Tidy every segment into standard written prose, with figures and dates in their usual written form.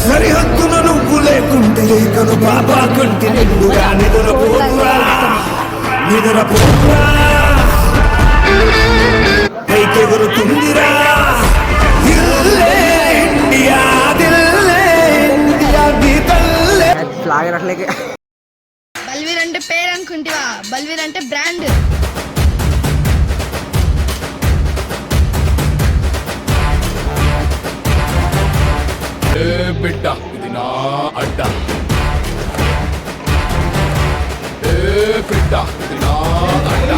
సరిహద్దున నువ్వు లేకుంటే కను బాబా కంటి నిండుగా నిద్రపోరా నిద్రపోరా పైకెగురుతుందిరా ఇండియా బల్వీర్ అంటే పేరు అనుకుంటావా? బల్వీర్ అంటే బ్రాండ్. బిడ్డ ఇది నా అడ్డ, బిడ్డ ఇది నా అడ్డ.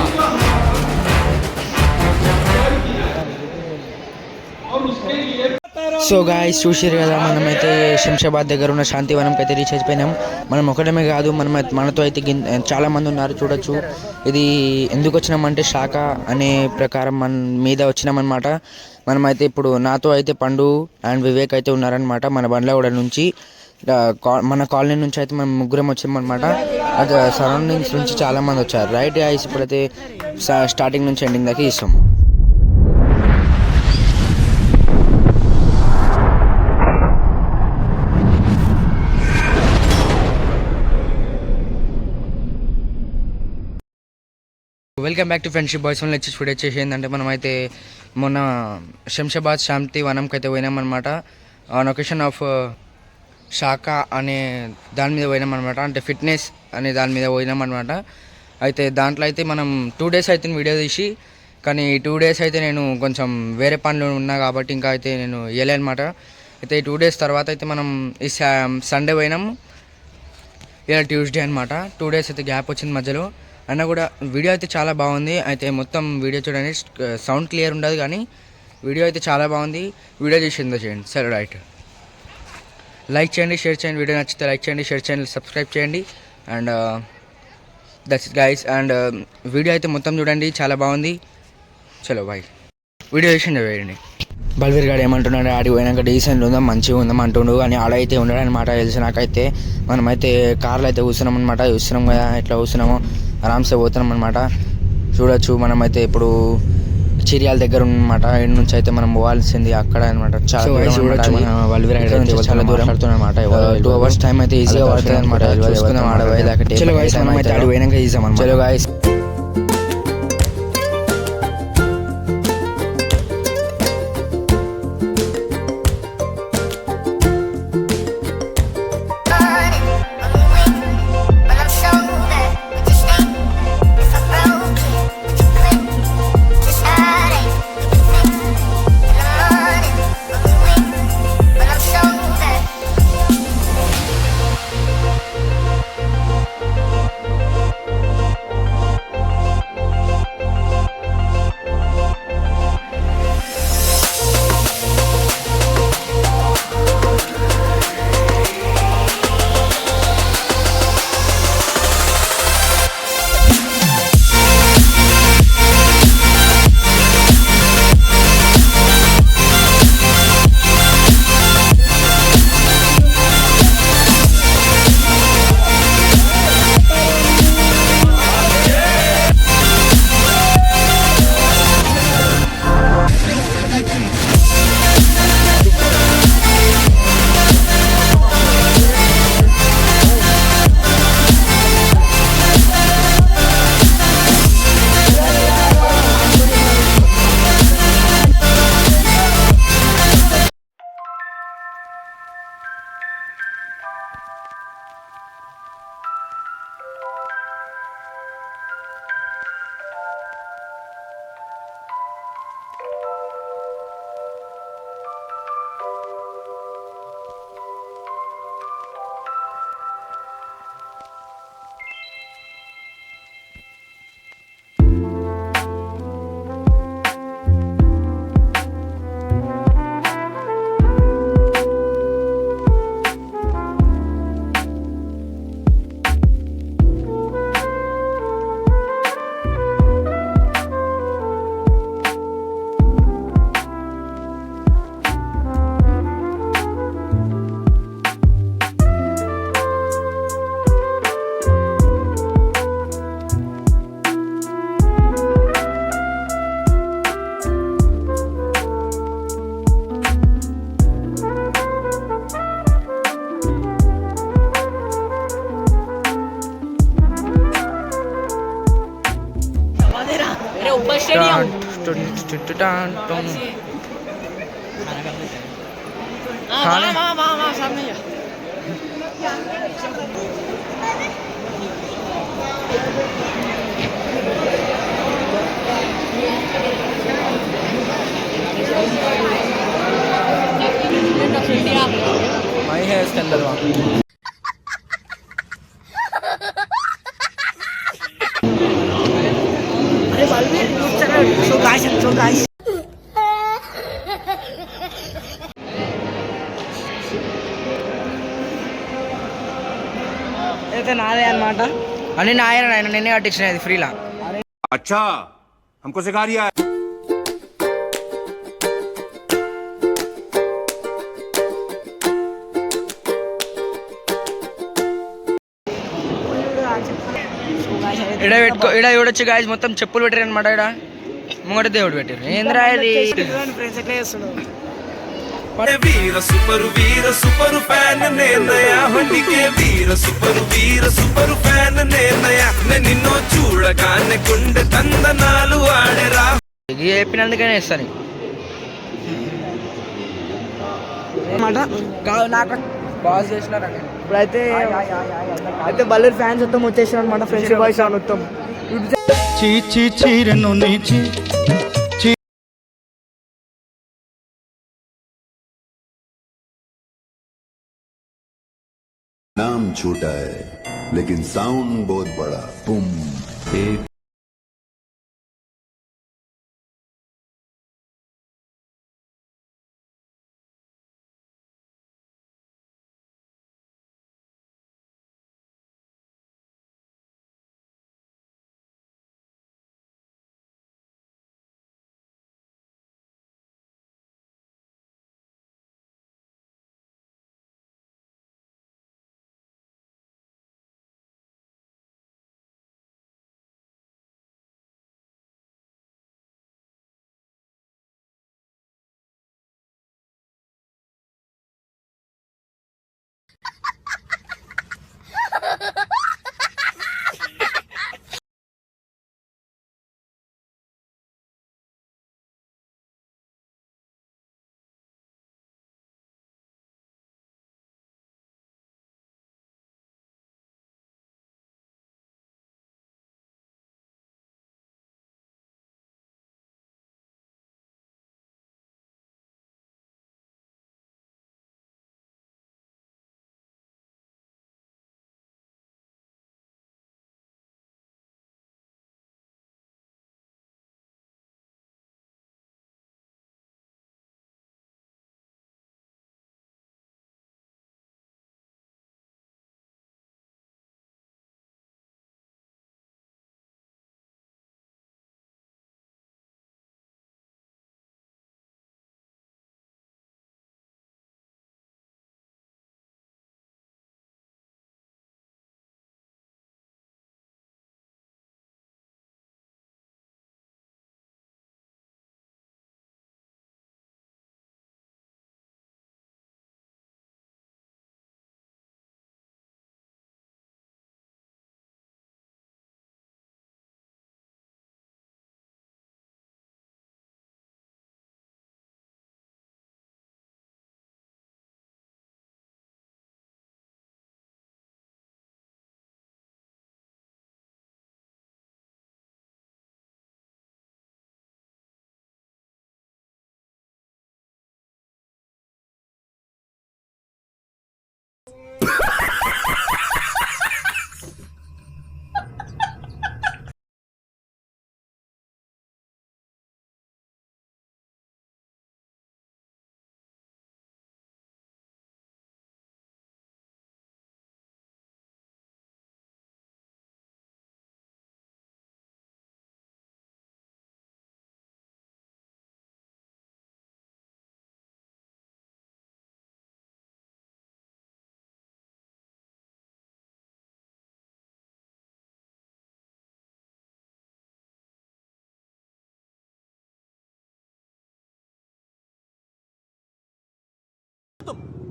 సో గాయ్స్ చూసిరు కదా, మనమైతే శంషాబాద్ దగ్గర ఉన్న శాంతివనంకి అయితే రీచ్ అయిపోయినాం. మనం ఒకటమే కాదు, మనతో అయితే చాలా మంది ఉన్నారు చూడొచ్చు. ఇది ఎందుకు వచ్చినామంటే శాఖ అనే ప్రకారం మన మీద వచ్చినామన్నమాట. మనమైతే ఇప్పుడు నాతో అయితే పండు అండ్ వివేక్ అయితే ఉన్నారనమాట. మన బండ్లగూడ నుంచి, మన కాలనీ నుంచి అయితే మనం ముగ్గురం వచ్చామన్నమాట. అది సరౌండింగ్స్ నుంచి చాలా మంది వచ్చారు. రైట్ గాయ్స్, ఇప్పుడైతే స్టార్టింగ్ నుంచి ఎండింగ్ దాకా ఇస్తాం. Welcome back to friendship boys. One వచ్చి ఫుడ్ వచ్చేసి ఏంటంటే, మనమైతే మొన్న శంషాబాద్ శాంతి వనంకి అయితే పోయినామన్నమాట. ఆన్ ఒకేషన్ ఆఫ్ శాఖ అనే దాని మీద పోయినామన్నమాట. అంటే ఫిట్నెస్ అనే దాని మీద పోయినామన్నమాట. అయితే దాంట్లో అయితే మనం 2 days అయితే వీడియో తీసి, కానీ 2 days అయితే నేను కొంచెం వేరే పనులు ఉన్నా కాబట్టి ఇంకా అయితే నేను వెళ్ళాను అనమాట. అయితే ఈ 2 days తర్వాత అయితే మనం ఈ సండే పోయినాము, ఇలా ట్యూస్డే అనమాట. 2 days అయితే గ్యాప్ వచ్చింది మధ్యలో. అయినా కూడా వీడియో అయితే చాలా బాగుంది. అయితే మొత్తం వీడియో చూడండి, సౌండ్ క్లియర్ ఉండదు కానీ వీడియో అయితే చాలా బాగుంది. వీడియో చేసిందో చేయండి. సరే రైట్, లైక్ చేయండి, షేర్ చేయండి. వీడియో నచ్చితే లైక్ చేయండి, షేర్ చేయండి, సబ్స్క్రైబ్ చేయండి. And that's it guys. And video అయితే మొత్తం చూడండి, చాలా బాగుంది. చలో బాయ్. వీడియో చేసిండే వేయండి. బల్వీర్ గారు ఏమంటున్నాడు, ఆడికి పోయినాక డీసెంట్ ఉందా మంచిగా ఉందాం అంటుండు, కానీ ఆడైతే ఉండడు అనమాట. తెలిసి నాకైతే మనమైతే కార్లో అయితే కూర్చున్నాం అనమాట. చూస్తున్నాం కదా ఎట్లా కూర్చున్నామో, ఆరామ్సే పోతున్నాం అనమాట. చూడొచ్చు, మనమైతే ఇప్పుడు చిరియాల దగ్గర ఉన్నమాట. ఇంటి నుంచి అయితే మనం పోవాల్సింది అక్కడ అనమాట. చాలా దూరం పడుతుందన్నమాట. 2 hours టైం అయితే ఈజీగా పడుతుంది అనమాట. చూసుకుందాం ఆడ పోయేదాకా. చలో గైస్, మనమైతే ఆడ పోయినాక ఈజాం అనమాట. చలో గైస్. मैं है इसके अंदर वहाँ అయితే నాదే అన్నమాట. అని నాయన ఆయన నిన్నే కట్టించిన ఇది ఫ్రీలా. अच्छा हमको सिखा रिया है ఇడ పెట్టుకో, ఇడ చూడొచ్చు గాయస్, మొత్తం చెప్పులు పెట్టారు అనమాట. ఇడ ముంగట దేవుడు పెట్టారు. ఏంద్రా ఇది? ఫ్రెండ్స్ ఎట్లా చేస్తున్నాడు? వీర సూపరు ఫ్యాన్ నేనయా హండికే వీర సూపరు ఫ్యాన్ నేనయా నిన్ను చూడగానే గుండె తందనాలు ఆడేరా. ఇది చెప్పినందుకనే ఇస్తాను. నాకు బాస్ చేసినారండి. ఇప్పుడైతే అయితే బల్లూరు ఫ్యాన్స్ మొత్తం వచ్చేసారు అనమాట. ఫ్రెండ్షిప్ బాయ్స్ మొత్తం చీరను నీచి नाम छोटा है लेकिन साउंड बहुत बड़ा बुम एक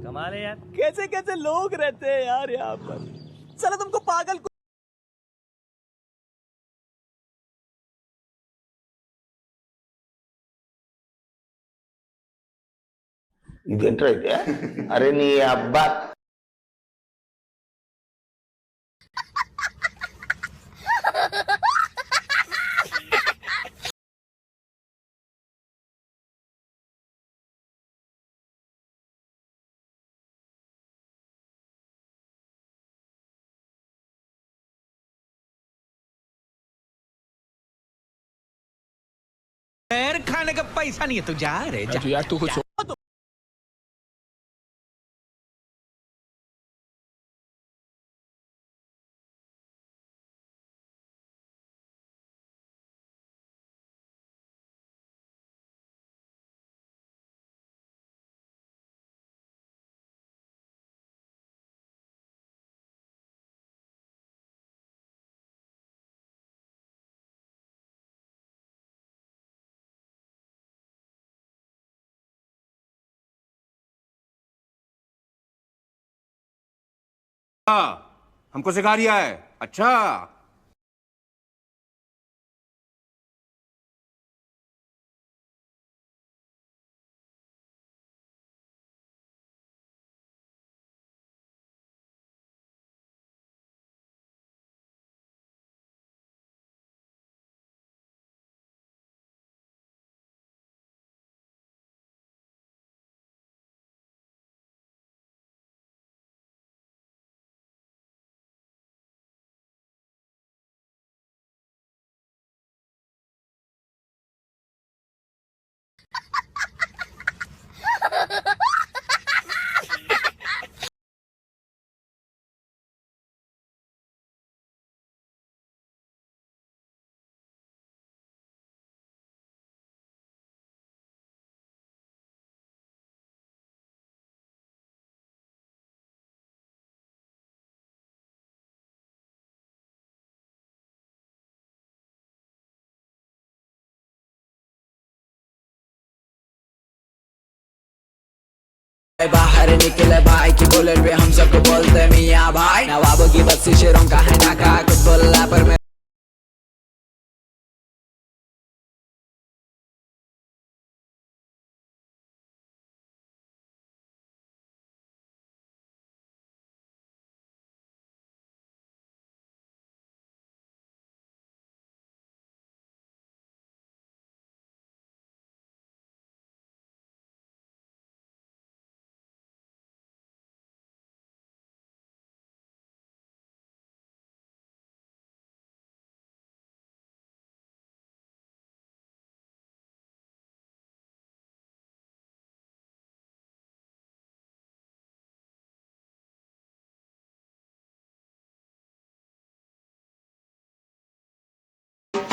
कमाल है यार, कैसे कैसे लोग रहते हैं यार यहाँ पर. चलो तुमको पागल ఇదేంట్రా అయితే? అరే నీ అబ్బా खाने का पैसा नहीं है तो जा रे जा यार तू कुछ हमको सिखा रिया है अच्छा बाहर निकले भाई की बुलेट पे हम सबको बोलते मियाँ भाई नवाबों की बस्ती शेरों का है ना का कुछ बोलना पर मैं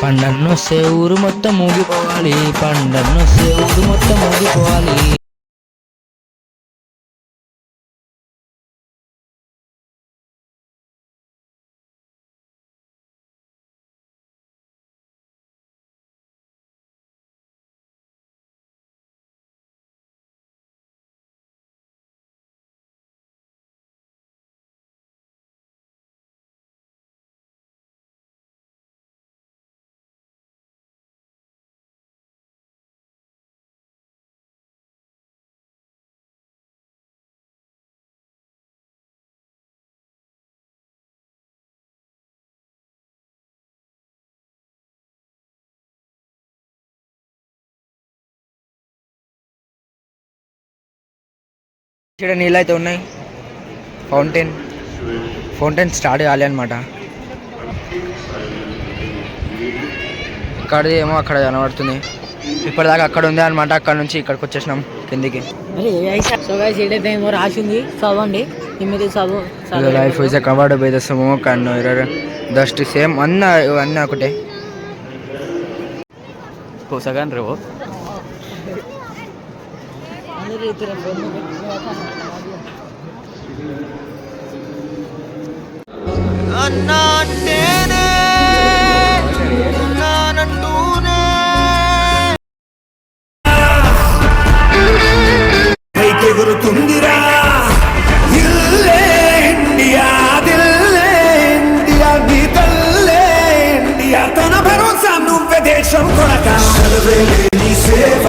పండన్నొస్తే ఊరు మొత్తం ఊగిపోవాలి పండన్నొస్తే ఊరు మొత్తం ఊగిపోవాలి ఇక్కడ నీళ్ళు అయితే ఉన్నాయి ఫౌంటైన్ స్టార్ట్ కాలే అనమాట ఇక్కడది ఏమో అక్కడ కనబడుతుంది ఇప్పటిదాకా అక్కడ ఉంది అనమాట అక్కడ నుంచి ఇక్కడికి వచ్చేసినాం కిందికి ఏమో రాసింది చదవండి life is covered by the smoke and dust same అన్న ఒకటే కోసగాన్ రేవో ఎగురుతుందిరా ఇల్లే ఇండియా దిల్లే ఇండియా నీ తల్లే ఇండియా తన భరోసా నువ్వే దేశం కొనక నీ సేవ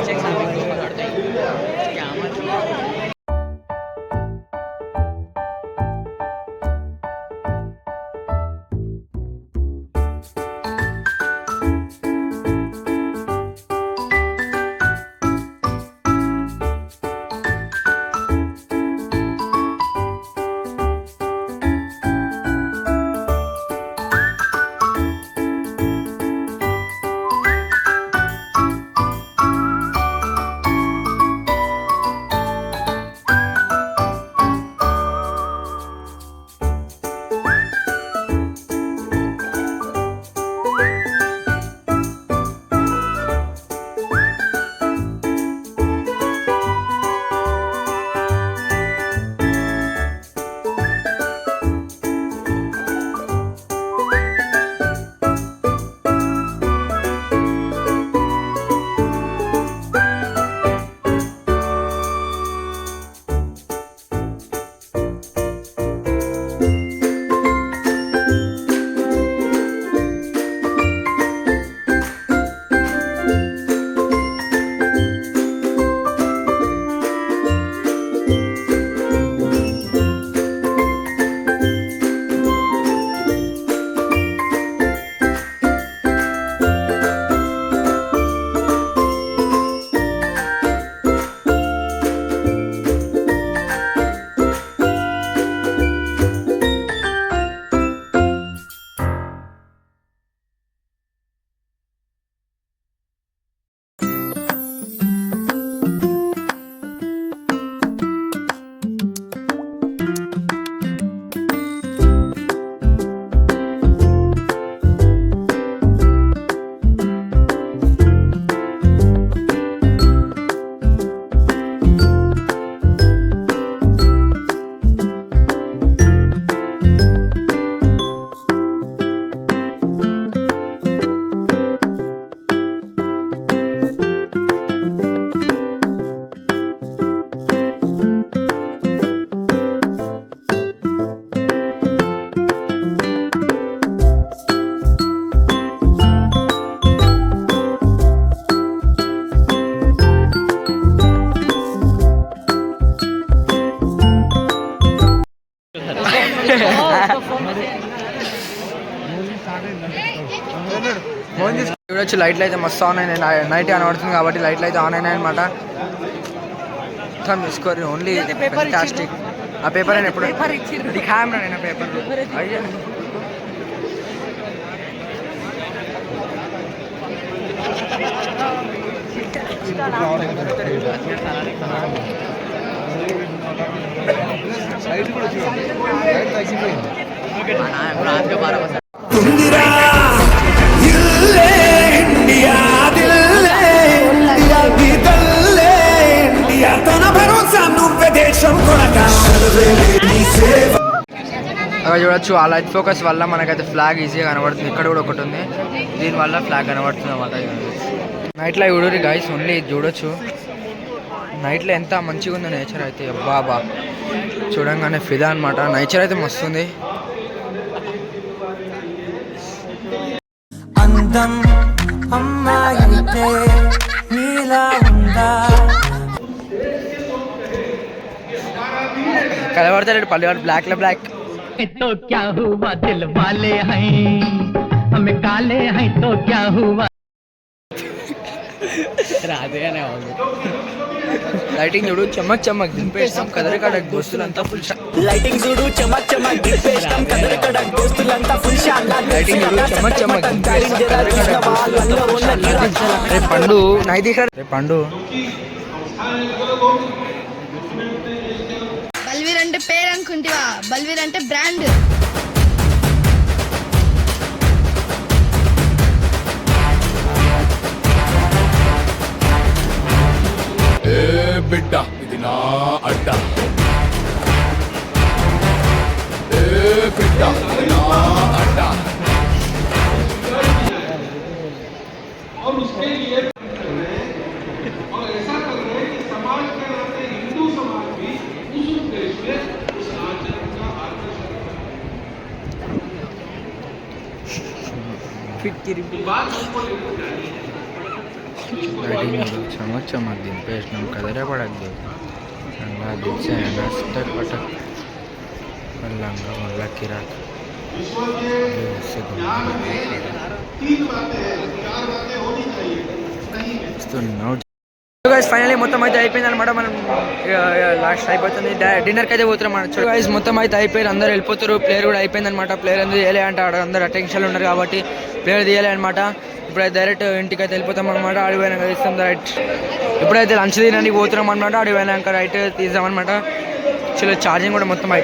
చూడొచ్చు లైట్లు అయితే మస్తు ఆన్ అయినాయి. నైట్ కనబడుతుంది కాబట్టి లైట్లు అయితే ఆన్ అయినాయి అనమాట. మొత్తం తీసుకోరు ఓన్లీ ఫెంటాస్టిక్. ఆ పేపర్ అయినా ఎప్పుడు దిఖాయం నేను పేపర్ అయ్యా. తుందిరా ఇల్లే ఇండియా దిల్లే ఇండియా దిల్లే ఇండియా తన భరోసా నువ్వే దేశం కొనగా అక్కడ చూడొచ్చు ఆ లైట్ ఫోకస్ వల్ల మనకైతే ఫ్లాగ్ ఈజీగా కనబడుతుంది. ఇక్కడ కూడా ఒకటి ఉంది, దీనివల్ల ఫ్లాగ్ కనబడుతుంది అన్నమాట. నైట్లో చూడరు గాయస్, ఓన్లీ చూడొచ్చు. నైట్లో ఎంత మంచిగా ఉందో నేచర్ అయితే, బాబా చూడంగానే ఫిదా అనమాట. నేచర్ అయితే మస్తు ఉంది. అందం అమ్మాయితే నీలా ఉందా కనబడతాడు పల్లెవాడు బ్లాక్ లో బ్లాక్. तो क्या हुआ दिल वाले हैं हमें काले हैं तो क्या हुआ లైటింగ్ చూడు చమక్ చమక్ దింపేస్తాం కదరి కడక్ దోస్తులంతా ఫుల్ షాట్. లైటింగ్ చూడు చమక్ చమక్ దింపేస్తాం కదర్ కడక్ దోస్తులంతా ఫుల్ షాట్. లైటింగ్ చూడు చమక్ చమక్ దింపేస్తాం కదరి కడక్ దోస్తులంతా ఫుల్ షాట్. రే పండు నై దిఖ రే పండు. బల్వీర్ అంటే పేరు అనుకుంటివా? బల్వీర్ అంటే బ్రాండ్. बिड्डा इतना अड्डा बिड्डा इतना अड्डा और उसके लिए और ऐसा कर रहे हैं कि समाज के नाते हिंदू समाज भी उस उद्देश्य में उस आचरण का లైటింగ్ చూడు చమక్ చమక్ దింపేసినాం కదరే పడద్దు రంగా దిల్సే నస్టర్ పటక్ లంగా మళ్ళా కిరాక్. ఫైనలీ మొత్తం అయితే అయిపోయింది అనమాట. మనం లాస్ట్ అయిపోతుంది, డిన్నర్కి అయితే పోతున్నాం అన్నమాట. గైస్ మొత్తం అయితే అయిపోయింది, అందరూ వెళ్ళిపోతారు. ప్లేయర్ కూడా అయిపోయింది అనమాట. ప్లేయర్ ఎందుకు తీయలే అంటే అందరూ అటెన్షన్లో ఉన్నారు కాబట్టి ప్లేయర్ తీయలే అనమాట. ఇప్పుడైతే డైరెక్ట్ ఇంటికి అయితే వెళ్ళిపోతాం అనమాట. అడిగిపోయినాక తీస్తాం రైట్. ఇప్పుడైతే లంచ్ తినడానికి పోతున్నాం అనమాట. అడిగిపోయినాక రైట్ తీద్దాం అనమాట. ఛార్జింగ్ కూడా మొత్తం అయిపోయింది.